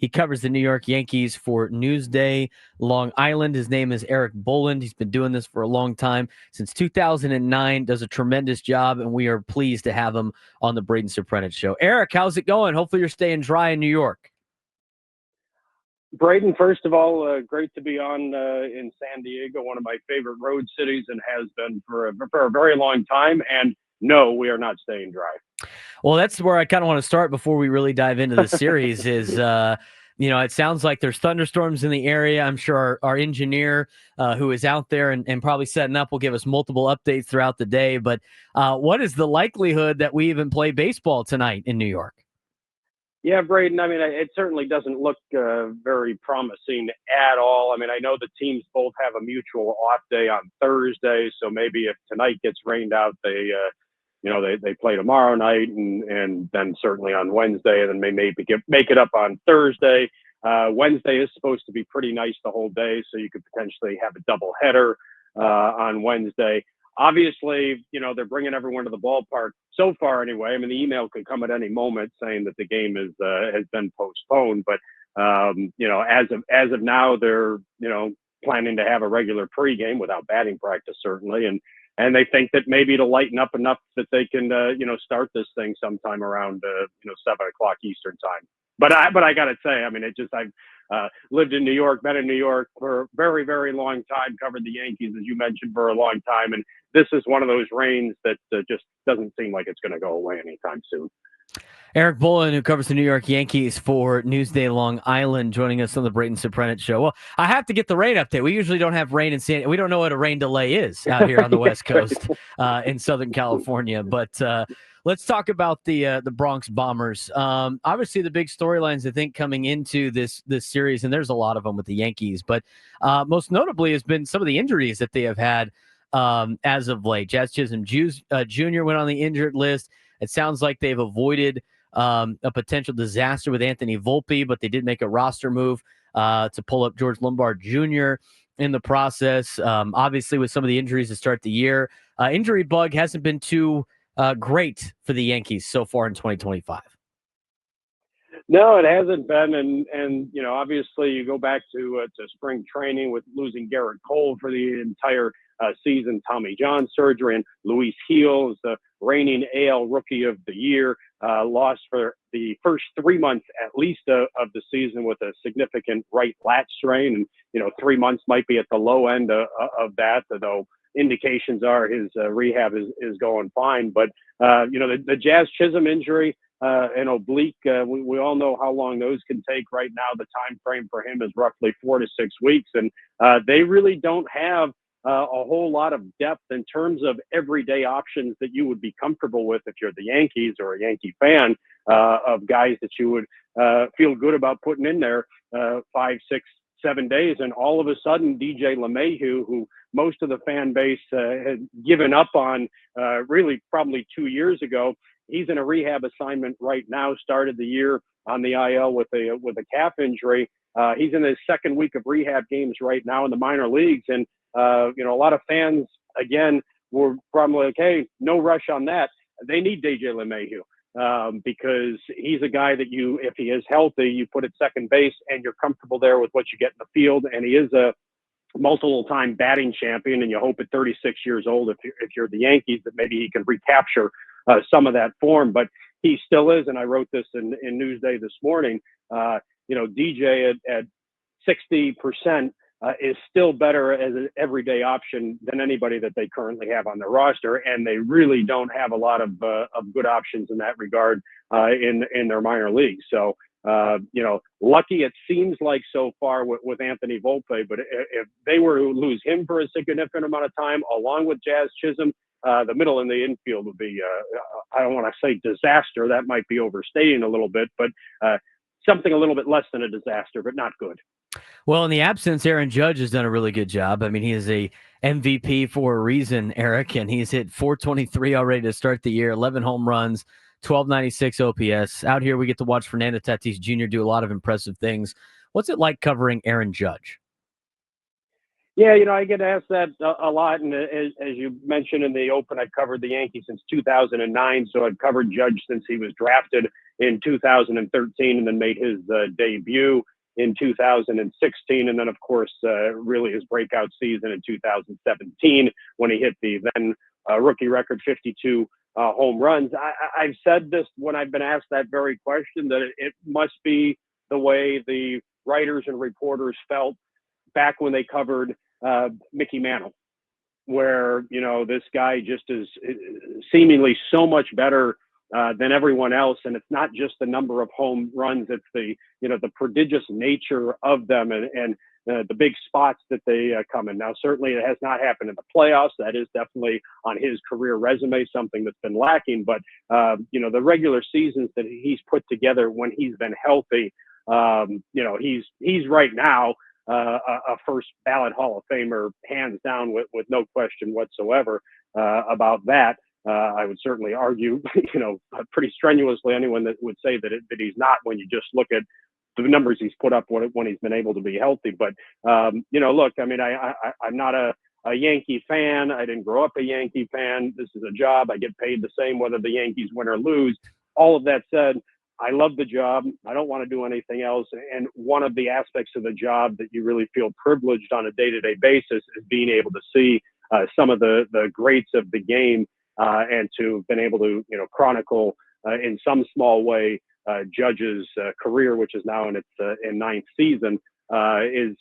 He covers the New York Yankees for Newsday, Long Island. His name is Erik Boland. He's been doing this for a long time, since 2009, does a tremendous job, and we are pleased to have him on the Braden Show. Erik, how's it going? Hopefully you're staying dry in New York. Braden, first of all, great to be on in San Diego, one of my favorite road cities, and has been for a very long time. And no, we are not staying dry. Well, that's where I kind of want to start before we really dive into the series is, it sounds like there's thunderstorms in the area. I'm sure our engineer who is out there and probably setting up will give us multiple updates throughout the day. But what is the likelihood that we even play baseball tonight in New York? Yeah, Braden, I mean, it certainly doesn't look very promising at all. I mean, I know the teams both have a mutual off day on Thursday, so maybe if tonight gets rained out, they play tomorrow night and then certainly on Wednesday, and then maybe make it up on Thursday. Wednesday is supposed to be pretty nice the whole day, so you could potentially have a double header on Wednesday. Obviously, they're bringing everyone to the ballpark so far anyway. I mean, the email could come at any moment saying that the game has been postponed. But, as of now, they're, planning to have a regular pregame without batting practice, certainly. And they think that maybe it'll lighten up enough that they can, start this thing sometime around, 7:00 Eastern time. But I got to say, I mean, I've lived in New York, been in New York for a very, very long time, covered the Yankees, as you mentioned, for a long time. And this is one of those rains that just doesn't seem like it's going to go away anytime soon. Erik Boland, who covers the New York Yankees for Newsday Long Island, joining us on the Braden Show. Well, I have to get the rain update. We usually don't have rain in San Diego. We don't know what a rain delay is out here on the West Coast in Southern California. But let's talk about the Bronx Bombers. Obviously, the big storylines, I think, coming into this series, and there's a lot of them with the Yankees, but most notably has been some of the injuries that they have had as of late. Jazz Chisholm Jr. went on the injured list. It sounds like they've avoided a potential disaster with Anthony Volpe, but they did make a roster move to pull up George Lombard Jr. in the process. Obviously, with some of the injuries to start the year, injury bug hasn't been too great for the Yankees so far in 2025. No, it hasn't been, and obviously you go back to spring training with losing Garrett Cole for the entire season, Tommy John surgery, and Luis Gil, the reigning AL Rookie of the Year, lost for the first 3 months at least of the season with a significant right lat strain, and 3 months might be at the low end of that, though indications are his rehab is going fine. But the Jazz Chisholm injury and oblique, we all know how long those can take. Right now, the time frame for him is roughly 4 to 6 weeks, and they really don't have a whole lot of depth in terms of everyday options that you would be comfortable with if you're the Yankees or a Yankee fan, of guys that you would feel good about putting in there 5, 6, 7 days. And all of a sudden, DJ LeMahieu, who most of the fan base had given up on really probably 2 years ago, he's in a rehab assignment right now, started the year on the IL with a calf injury. He's in his second week of rehab games right now in the minor leagues. And a lot of fans, again, were probably like, hey, no rush on that. They need DJ LeMahieu because he's a guy that if he is healthy, you put at second base and you're comfortable there with what you get in the field. And he is a multiple-time batting champion, and you hope at 36 years old, if you're the Yankees, that maybe he can recapture some of that form. But he still is, and I wrote this in Newsday this morning, DJ at 60%, is still better as an everyday option than anybody that they currently have on their roster, and they really don't have a lot of good options in that regard in their minor leagues. So, lucky it seems like so far with Anthony Volpe, but if they were to lose him for a significant amount of time, along with Jazz Chisholm, the middle and the infield would be, I don't want to say disaster, that might be overstating a little bit, but something a little bit less than a disaster, but not good. Well, in the absence, Aaron Judge has done a really good job. I mean, he is a MVP for a reason, Erik, and he's hit .423 already to start the year, 11 home runs, 1296 OPS. Out here, we get to watch Fernando Tatis Jr. do a lot of impressive things. What's it like covering Aaron Judge? Yeah, I get asked that a lot, and as you mentioned in the open, I've covered the Yankees since 2009, so I've covered Judge since he was drafted in 2013, and then made his debut in 2016, and then of course really his breakout season in 2017 when he hit the then rookie record 52 home runs. I've said this when I've been asked that very question, that it must be the way the writers and reporters felt back when they covered Mickey Mantle, where this guy just is seemingly so much better than everyone else, and it's not just the number of home runs; it's the the prodigious nature of them and the big spots that they come in. Now, certainly, it has not happened in the playoffs. That is definitely on his career resume, something that's been lacking. But the regular seasons that he's put together when he's been healthy, he's right now a first ballot Hall of Famer, hands down, with no question whatsoever about that. I would certainly argue, pretty strenuously, anyone that would say that he's not, when you just look at the numbers he's put up when he's been able to be healthy. But look, I mean, I'm not a Yankee fan. I didn't grow up a Yankee fan. This is a job. I get paid the same whether the Yankees win or lose. All of that said, I love the job. I don't want to do anything else. And one of the aspects of the job that you really feel privileged on a day-to-day basis is being able to see some of the greats of the game and to have been able to, chronicle in some small way Judge's career, which is now in its ninth season, is,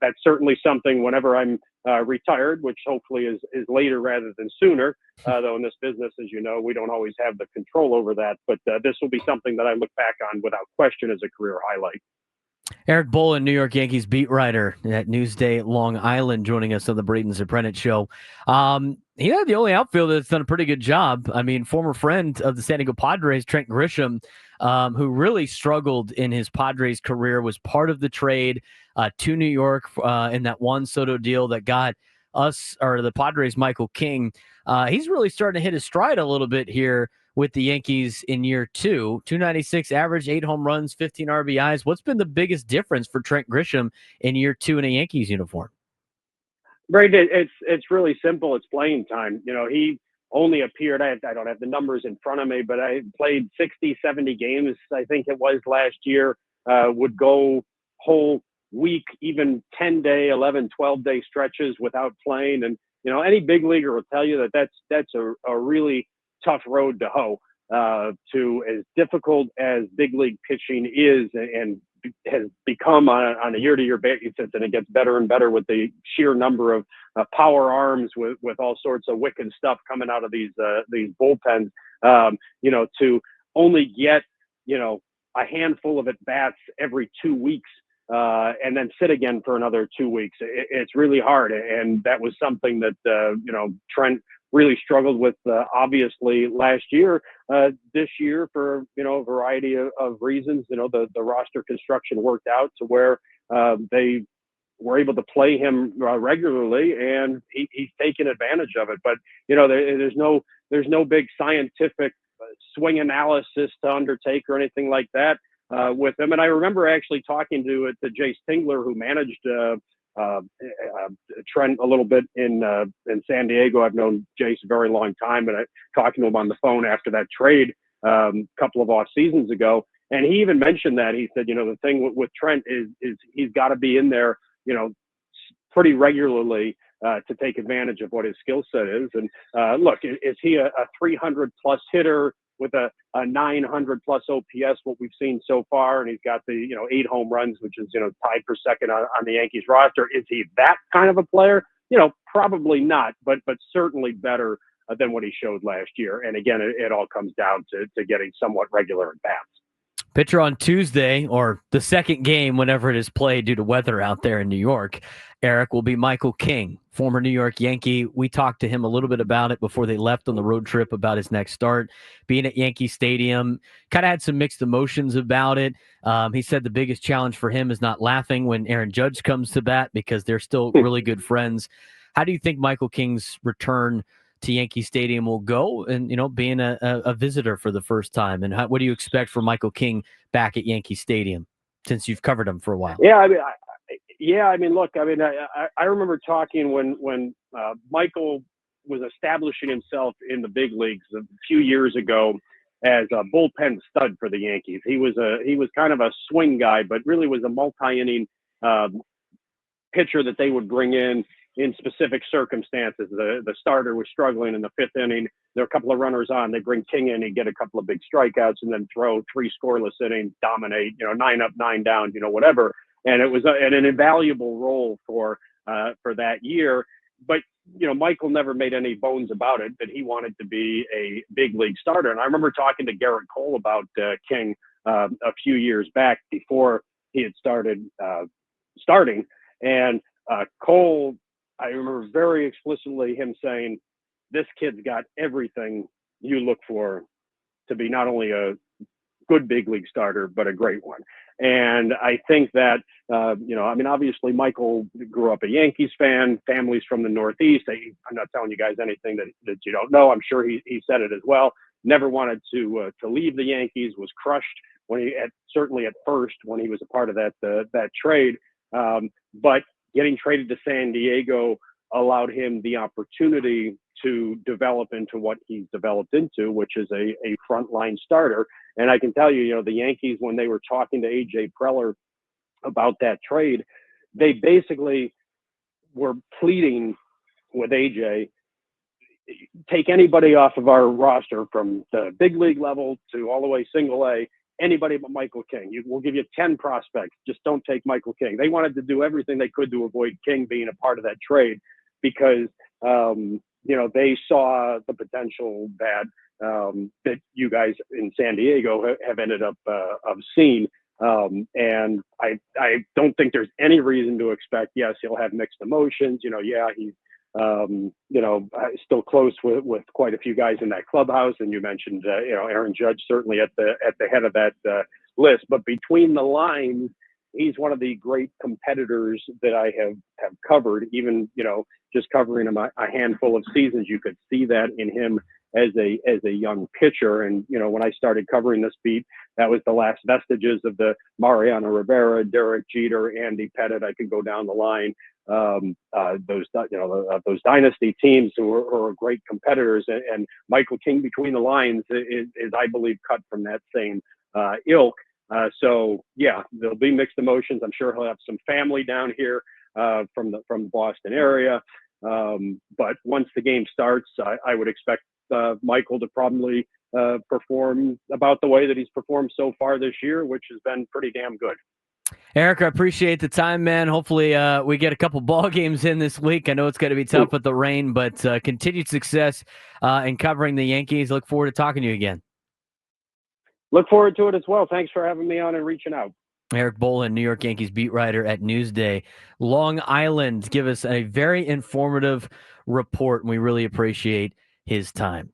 that's certainly something whenever I'm retired, which hopefully is later rather than sooner. Though in this business, as you know, we don't always have the control over that. But this will be something that I look back on without question as a career highlight. Erik Boland, New York Yankees beat writer at Newsday, Long Island, joining us on the Braden Soprano Show. The only outfielder that's done a pretty good job. I mean, former friend of the San Diego Padres, Trent Grisham, who really struggled in his Padres career, was part of the trade to New York in that Juan Soto deal that got us, or the Padres, Michael King. He's really starting to hit his stride a little bit here with the Yankees in year two. 296 average, 8 home runs, 15 RBIs. What's been the biggest difference for Trent Grisham in year two in a Yankees uniform? Braden, it's really simple. It's playing time. He only appeared, I don't have the numbers in front of me, but I played 60, 70 games, I think it was last year, would go whole week, even 10-day, 11, 12-day stretches without playing. And, any big leaguer will tell you that that's a really tough road to hoe. To as difficult as big league pitching is and has become on a year-to-year basis, and it gets better and better with the sheer number of power arms with all sorts of wicked stuff coming out of these bullpens. To only get a handful of at bats every 2 weeks and then sit again for another 2 weeks. It's really hard, and that was something that Trent really struggled with, obviously, last year. This year, for a variety of reasons, the roster construction worked out to where they were able to play him regularly, and he's taken advantage of it. But there's no big scientific swing analysis to undertake or anything like that with him. And I remember actually talking to Jace Tingler, who managed Trent a little bit in San Diego. I've known Jace a very long time, and I talking to him on the phone after that trade a couple of off seasons ago. And he even mentioned that. He said, the thing with Trent is he's got to be in there, pretty regularly to take advantage of what his skill set is. And look, is he a 300 plus hitter with a 900 plus OPS, what we've seen so far? And he's got the 8 home runs, which is tied for second on the Yankees roster. Is he that kind of a player? Probably not, but certainly better than what he showed last year. And again, it all comes down to getting somewhat regular at bats. Pitcher on Tuesday, or the second game whenever it is played due to weather out there in New York, Erik, will be Michael King, former New York Yankee. We talked to him a little bit about it before they left on the road trip about his next start. Being at Yankee Stadium, kind of had some mixed emotions about it. He said the biggest challenge for him is not laughing when Aaron Judge comes to bat because they're still really good friends. How do you think Michael King's return to Yankee Stadium will go, and being a visitor for the first time, and what do you expect from Michael King back at Yankee Stadium since you've covered him for a while? Yeah, I mean, Yeah, I mean, look, I mean, I remember talking when Michael was establishing himself in the big leagues a few years ago as a bullpen stud for the Yankees. He was kind of a swing guy, but really was a multi-inning uh, pitcher that they would bring in specific circumstances. The starter was struggling in the fifth inning. There are a couple of runners on. They bring King in, he'd get a couple of big strikeouts, and then throw three scoreless innings, dominate, 9 up, 9 down, whatever. And it was an invaluable role for that year. But Michael never made any bones about it that he wanted to be a big league starter. And I remember talking to Garrett Cole about King a few years back before he had starting. And Cole, I remember very explicitly him saying, "This kid's got everything you look for to be not only a good big league starter, but a great one." And I think that, I mean, obviously Michael grew up a Yankees fan, families from the Northeast. I'm not telling you guys anything that you don't know. I'm sure he said it as well. Never wanted to leave the Yankees, was crushed certainly at first when he was a part of that trade. But getting traded to San Diego allowed him the opportunity to develop into what he's developed into, which is a frontline starter. And I can tell you, the Yankees, when they were talking to AJ Preller about that trade, they basically were pleading with AJ, take anybody off of our roster from the big league level to all the way single A, anybody but Michael King. We'll give you 10 prospects. Just don't take Michael King. They wanted to do everything they could to avoid King being a part of that trade because, they saw the potential that you guys in San Diego have ended up of seeing. And I don't think there's any reason to expect, yes, he'll have mixed emotions. He's still close with quite a few guys in that clubhouse. And you mentioned, Aaron Judge certainly at the head of that list. But between the lines, he's one of the great competitors that I have covered. Even just covering him a handful of seasons, you could see that in him as a young pitcher. And when I started covering this beat, that was the last vestiges of the Mariano Rivera, Derek Jeter, Andy Pettitte. I could go down the line. Those dynasty teams who are great competitors, and Michael King between the lines is I believe cut from that same ilk. So yeah, there'll be mixed emotions. I'm sure he'll have some family down here from the Boston area. But once the game starts, I would expect Michael to probably perform about the way that he's performed so far this year, which has been pretty damn good. Eric, I appreciate the time, man. Hopefully we get a couple ball games in this week. I know it's going to be tough with the rain, but continued success in covering the Yankees. Look forward to talking to you again. Look forward to it as well. Thanks for having me on and reaching out. Erik Boland, New York Yankees beat writer at Newsday. Long Island, give us a very informative report, and we really appreciate his time.